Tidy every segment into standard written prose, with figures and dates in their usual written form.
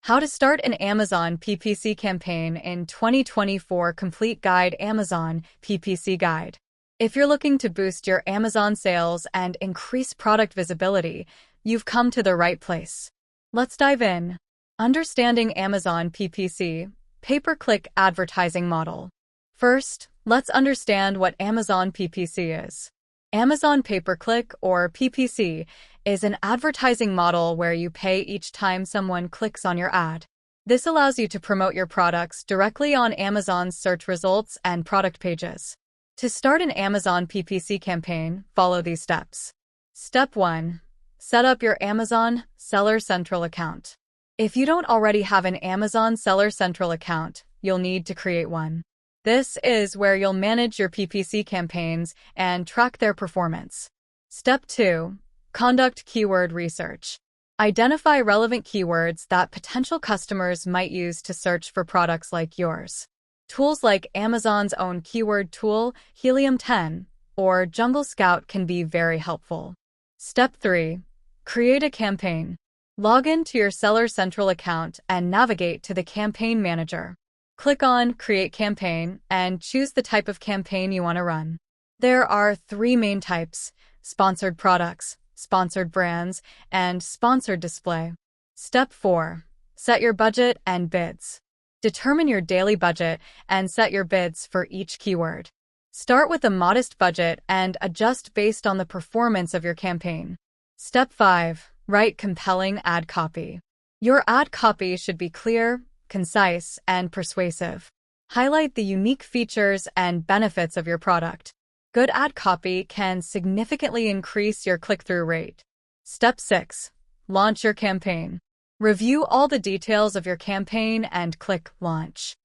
How to Start an Amazon PPC Campaign in 2024 Complete Guide Amazon PPC Guide. If you're looking to boost your Amazon sales and increase product visibility, you've come to the right place. Let's dive in. Understanding Amazon PPC, Pay-per-click advertising model. First, let's understand what Amazon PPC is. Amazon pay-per-click, or PPC, is an advertising model where you pay each time someone clicks on your ad. This allows you to promote your products directly on Amazon's search results and product pages. To start an Amazon PPC campaign, follow these steps. Step 1. Set up your Amazon Seller Central account. If you don't already have an Amazon Seller Central account, you'll need to create one. This is where you'll manage your PPC campaigns and track their performance. Step 2. Conduct keyword research. Identify relevant keywords that potential customers might use to search for products like yours. Tools like Amazon's own keyword tool, Helium 10, or Jungle Scout can be very helpful. Step 3. Create a campaign. Log in to your Seller Central account and navigate to the Campaign Manager. Click on Create Campaign and choose the type of campaign you want to run. There are 3 main types: sponsored products, sponsored brands, and sponsored display. Step 4. Set your budget and bids. Determine your daily budget and set your bids for each keyword. Start with a modest budget and adjust based on the performance of your campaign. Step 5. Write compelling ad copy. Your ad copy should be clear, concise, and persuasive. Highlight the unique features and benefits of your product. Good ad copy can significantly increase your click-through rate. Step 6. Launch your campaign. Review all the details of your campaign and click Launch.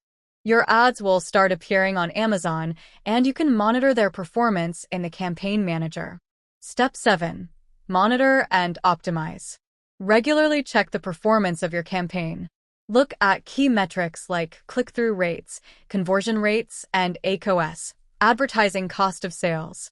Your ads will start appearing on Amazon, and you can monitor their performance in the Campaign Manager. Step 7. Monitor and optimize. Regularly check the performance of your campaign. Look at key metrics like click-through rates, conversion rates, and ACoS, advertising cost of sales.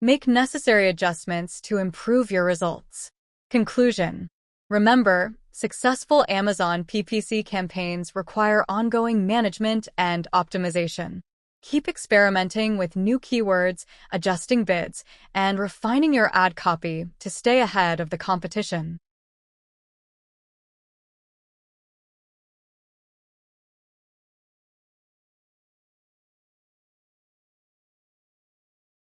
Make necessary adjustments to improve your results. Conclusion. Remember, successful Amazon PPC campaigns require ongoing management and optimization. Keep experimenting with new keywords, adjusting bids, and refining your ad copy to stay ahead of the competition.